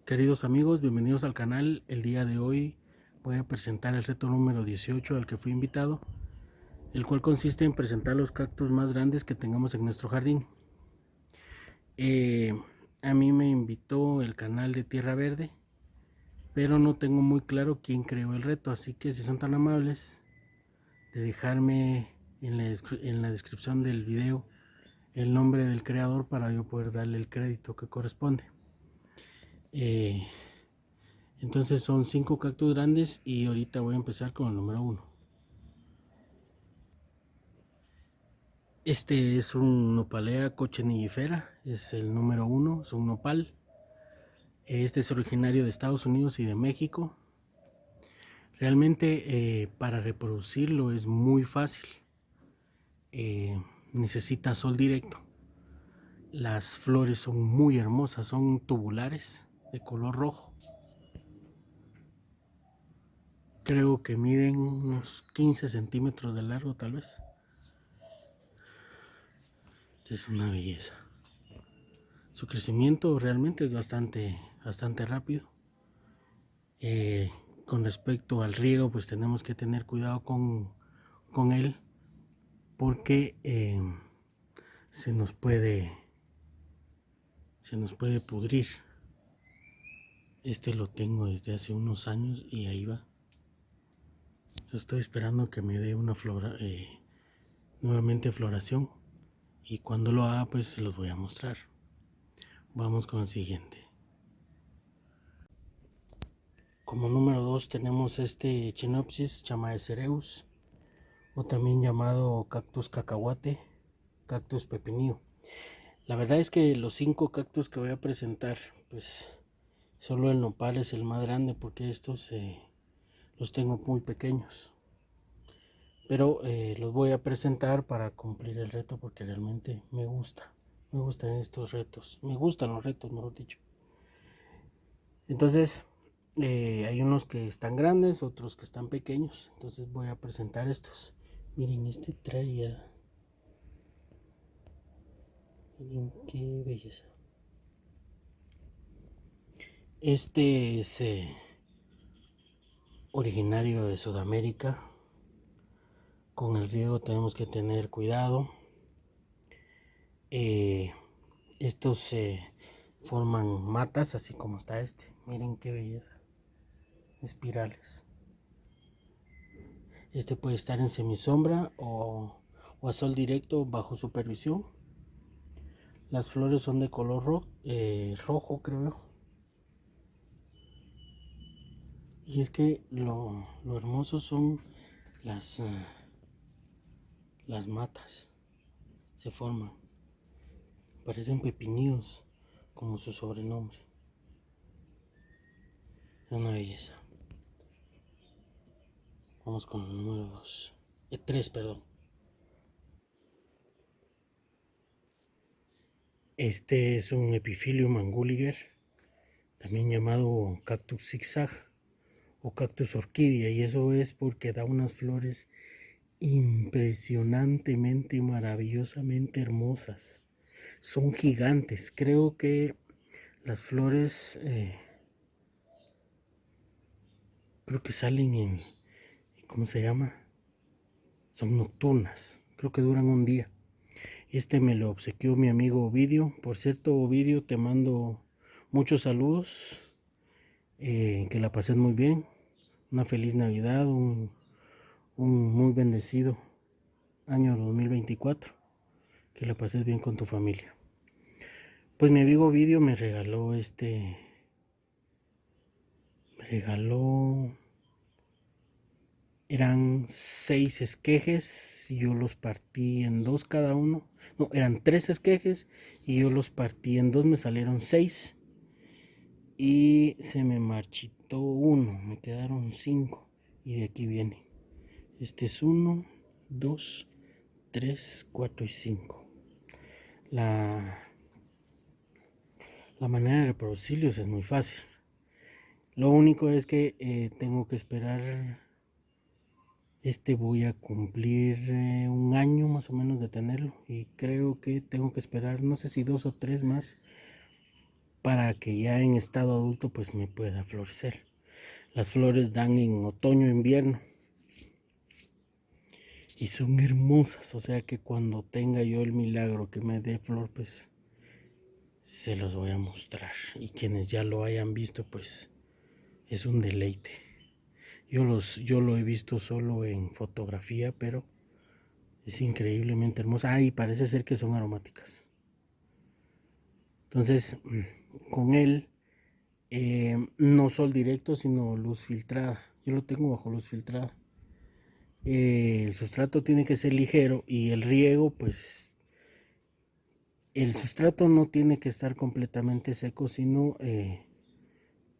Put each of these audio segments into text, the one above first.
Queridos amigos, bienvenidos al canal. El día de hoy voy a presentar el reto número 18 al que fui invitado, el cual consiste en presentar los cactus más grandes que tengamos en nuestro jardín. Eh, a mí me invitó el canal de Tierra Verde, pero no tengo muy claro quién creó el reto, así que si son tan amables de dejarme en la descripción del video el nombre del creador para yo poder darle el crédito que corresponde. Entonces son 5 cactus grandes y ahorita voy a empezar con el número 1. Este es un Nopalea cochenillifera, es el número 1, es un nopal. Este es originario de Estados Unidos y de México. Realmente para reproducirlo es muy fácil. Necesita sol directo. Las flores son muy hermosas, son tubulares de color rojo. Creo que miden unos 15 centímetros de largo tal vez. Esta es una belleza. Su crecimiento realmente es bastante rápido. Con respecto al riego, pues tenemos que tener cuidado con él porque se nos puede pudrir. Este lo tengo desde hace unos años y ahí va. Estoy esperando que me dé una nuevamente floración, y cuando lo haga pues se los voy a mostrar. Vamos con el siguiente. Como número 2 tenemos este Echinopsis chamaecereus, o también llamado cactus cacahuate, cactus pepinillo. La verdad es que los 5 cactus que voy a presentar, pues solo el nopal es el más grande porque estos los tengo muy pequeños. Pero los voy a presentar para cumplir el reto porque realmente me gustan estos retos, me gustan los retos, mejor dicho. Entonces hay unos que están grandes, otros que están pequeños, entonces voy a presentar estos. Miren, este traía, miren qué belleza. Este es originario de Sudamérica. Con el riego tenemos que tener cuidado. Estos forman matas, así como está este. Miren qué belleza. Espirales. Este puede estar en semisombra o a sol directo bajo supervisión. Las flores son de color rojo, creo. Y es que lo hermoso son las matas. Se forman. Parecen pepinillos, como su sobrenombre. Es una belleza. Vamos con el número 2. 3, perdón. Este es un Epiphyllum anguliger, también llamado cactus zigzag o cactus orquídea, y eso es porque da unas flores impresionantemente, maravillosamente hermosas. Son gigantes. Creo que las flores creo que salen ¿cómo se llama? Son nocturnas. Creo que duran un día. Este me lo obsequió mi amigo Ovidio. Por cierto, Ovidio, te mando muchos saludos. Que la pases muy bien. Una feliz Navidad, un muy bendecido año 2024. Que la pases bien con tu familia. Pues mi amigo Ovidio me regaló eran 6 esquejes, yo los partí en 2 cada uno. No, eran 3 esquejes y yo los partí en 2, me salieron 6. Y se me marchitó uno, me quedaron 5. Y de aquí viene. Este es 1, 2, 3, 4 y 5. La manera de reproducirlos es muy fácil. Lo único es que tengo que esperar. Voy a cumplir un año más o menos de tenerlo. Y creo que tengo que esperar, no sé si 2 o 3 más, para que ya en estado adulto pues me pueda florecer. Las flores dan en otoño, invierno y son hermosas, o sea que cuando tenga yo el milagro que me dé flor, pues se los voy a mostrar, y quienes ya lo hayan visto pues es un deleite. Yo lo he visto solo en fotografía, pero es increíblemente hermosa. Y parece ser que son aromáticas. Entonces, con él, no sol directo, sino luz filtrada. Yo lo tengo bajo luz filtrada. El sustrato tiene que ser ligero y el riego, pues, el sustrato no tiene que estar completamente seco, sino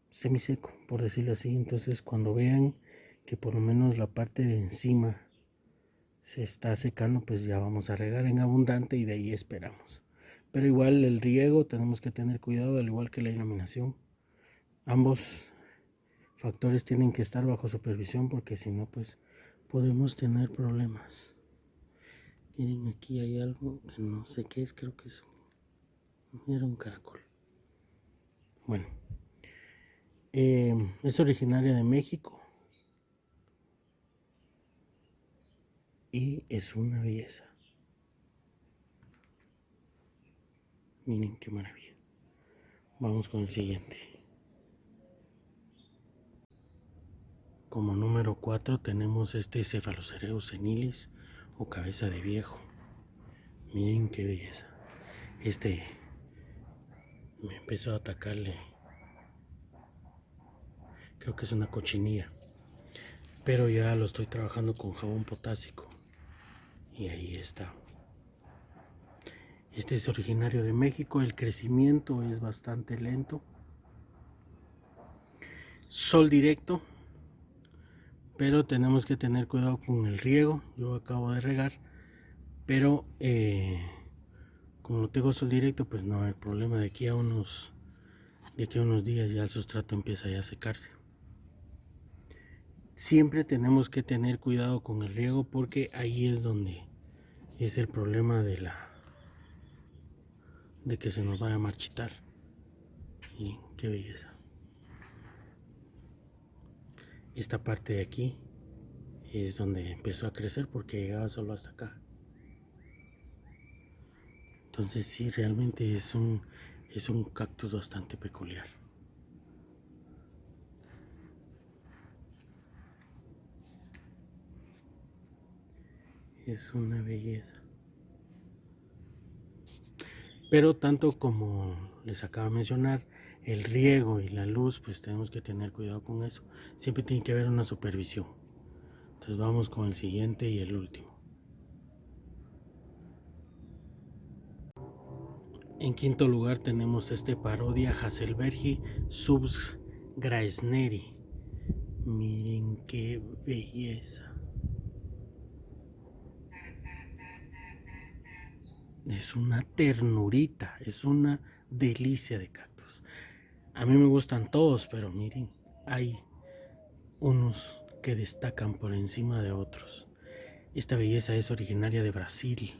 semiseco, por decirlo así. Entonces, cuando vean que por lo menos la parte de encima se está secando, pues ya vamos a regar en abundante y de ahí esperamos. Pero igual el riego tenemos que tener cuidado, al igual que la iluminación. Ambos factores tienen que estar bajo supervisión, porque si no pues podemos tener problemas. Miren, aquí hay algo que no sé qué es, creo que era un caracol. Bueno, es originaria de México y es una belleza. Miren qué maravilla. Vamos con el siguiente. Como número 4 tenemos este Cephalocereus senilis o cabeza de viejo. Miren qué belleza. Este me empezó a atacarle, creo que es una cochinilla, pero ya lo estoy trabajando con jabón potásico y ahí está. Este es originario de México, el crecimiento es bastante lento. Sol directo, pero tenemos que tener cuidado con el riego. Yo acabo de regar, pero como no tengo sol directo, pues no hay problema. De aquí a unos días ya el sustrato empieza ya a secarse. Siempre tenemos que tener cuidado con el riego, porque ahí es donde es el problema de que se nos vaya a marchitar. Y qué belleza. Esta parte de aquí es donde empezó a crecer, porque llegaba solo hasta acá. Entonces sí, realmente es un cactus bastante peculiar. Es una belleza. Pero tanto como les acabo de mencionar, el riego y la luz, pues tenemos que tener cuidado con eso. Siempre tiene que haber una supervisión. Entonces vamos con el siguiente y el último. En quinto lugar tenemos este Parodia Hasselbergi subs Graesneri. Miren qué belleza. Es una ternurita, es una delicia de cactus. A mí me gustan todos, pero miren, hay unos que destacan por encima de otros. Esta belleza es originaria de Brasil.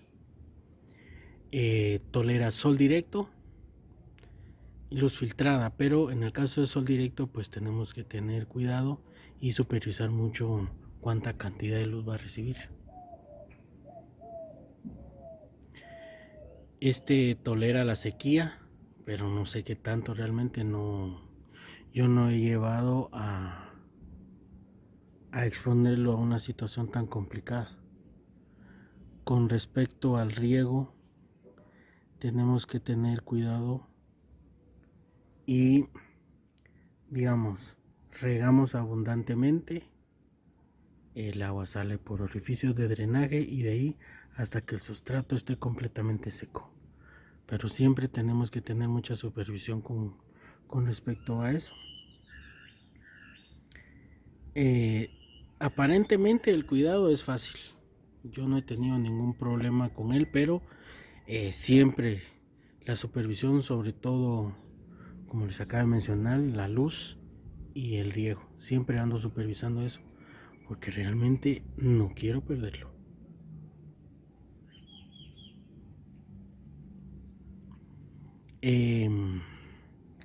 Tolera sol directo y luz filtrada, pero en el caso de sol directo pues tenemos que tener cuidado y supervisar mucho cuánta cantidad de luz va a recibir. Este tolera la sequía, pero no sé qué tanto realmente. Yo no he llevado a exponerlo a una situación tan complicada. Con respecto al riego, tenemos que tener cuidado y, digamos, regamos abundantemente. El agua sale por orificios de drenaje y de ahí hasta que el sustrato esté completamente seco. Pero siempre tenemos que tener mucha supervisión con respecto a eso. Aparentemente el cuidado es fácil. Yo no he tenido ningún problema con él, pero siempre la supervisión, sobre todo, como les acabo de mencionar, la luz y el riego. Siempre ando supervisando eso, porque realmente no quiero perderlo.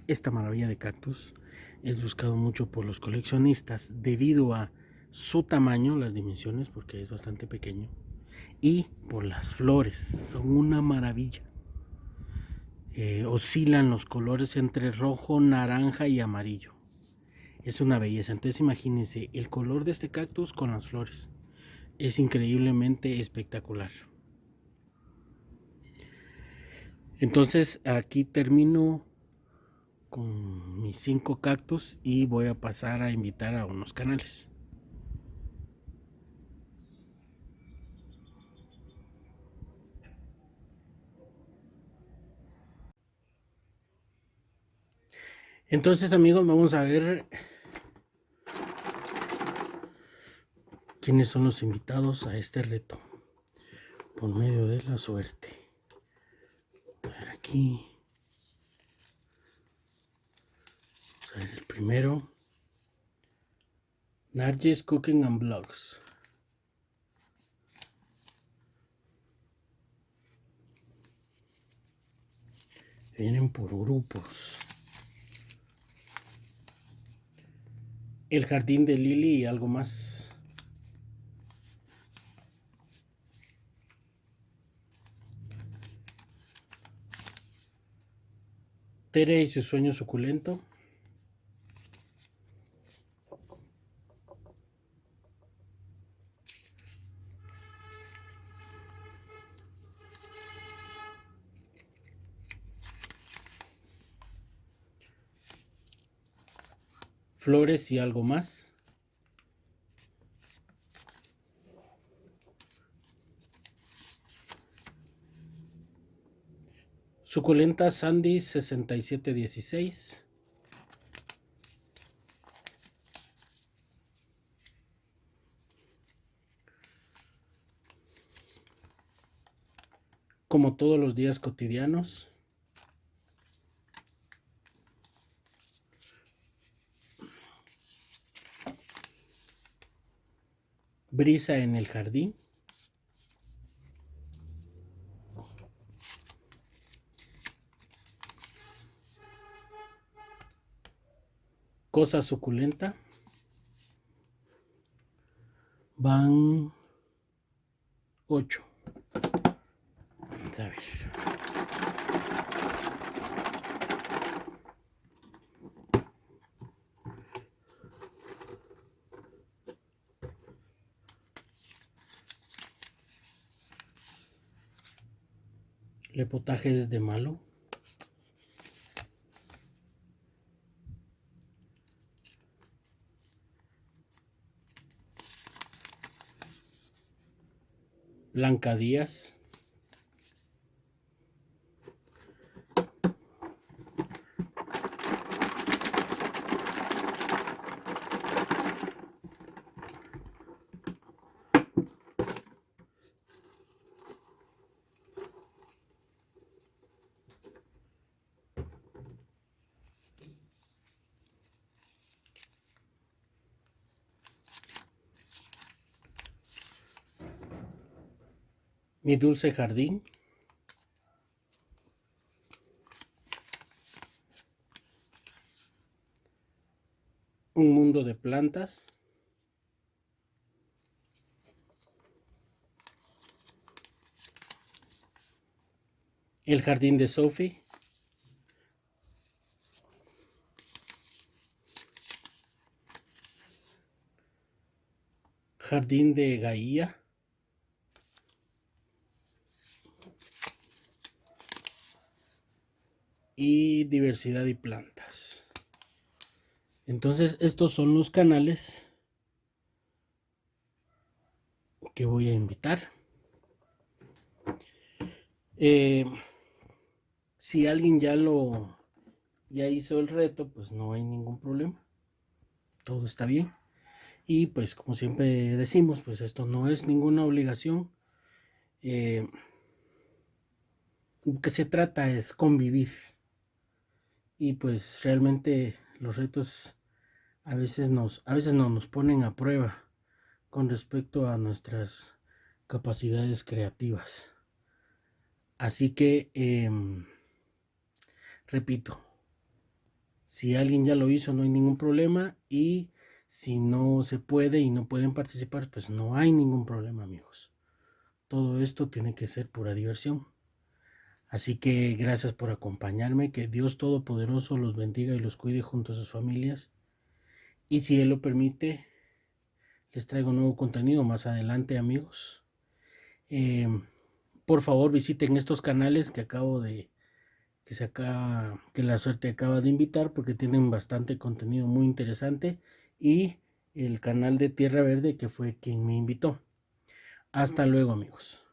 esta maravilla de cactus es buscado mucho por los coleccionistas debido a su tamaño, las dimensiones, porque es bastante pequeño, y por las flores, son una maravilla. Oscilan los colores entre rojo, naranja y amarillo. Es una belleza. Entonces imagínense el color de este cactus con las flores. Es increíblemente espectacular. Entonces aquí termino con mis 5 cactus y voy a pasar a invitar a unos canales. Entonces, amigos, vamos a ver quiénes son los invitados a este reto por medio de la suerte. A ver aquí. Vamos a ver el primero. Nargis Cooking and Vlogs. Vienen por grupos. El jardín de Lili y algo más. Tere y su sueño suculento. Flores y algo más. Suculenta Sandy 6716. Como todos los días cotidianos. Brisa en el jardín. Cosa suculenta. Van 8. Vamos a ver. El potaje es de malo. Blanca Díaz. Mi dulce jardín. Un mundo de plantas. El jardín de Sophie. Jardín de Gaia. Y diversidad y plantas. Entonces estos son los canales que voy a invitar. Si alguien ya hizo el reto, pues no hay ningún problema. Todo está bien. Y pues como siempre decimos, pues esto no es ninguna obligación. Lo que se trata es convivir. Y pues realmente los retos a veces no nos ponen a prueba con respecto a nuestras capacidades creativas. Así que, repito, Si alguien ya lo hizo, no hay ningún problema. Y si no se puede y no pueden participar, pues no hay ningún problema, amigos. Todo esto tiene que ser pura diversión. Así que gracias por acompañarme. Que Dios Todopoderoso los bendiga y los cuide junto a sus familias. Y si Él lo permite, les traigo nuevo contenido más adelante, amigos. Eh, por favor, visiten estos canales que la suerte acaba de invitar, porque tienen bastante contenido muy interesante, y el canal de Tierra Verde, que fue quien me invitó. Hasta luego, amigos.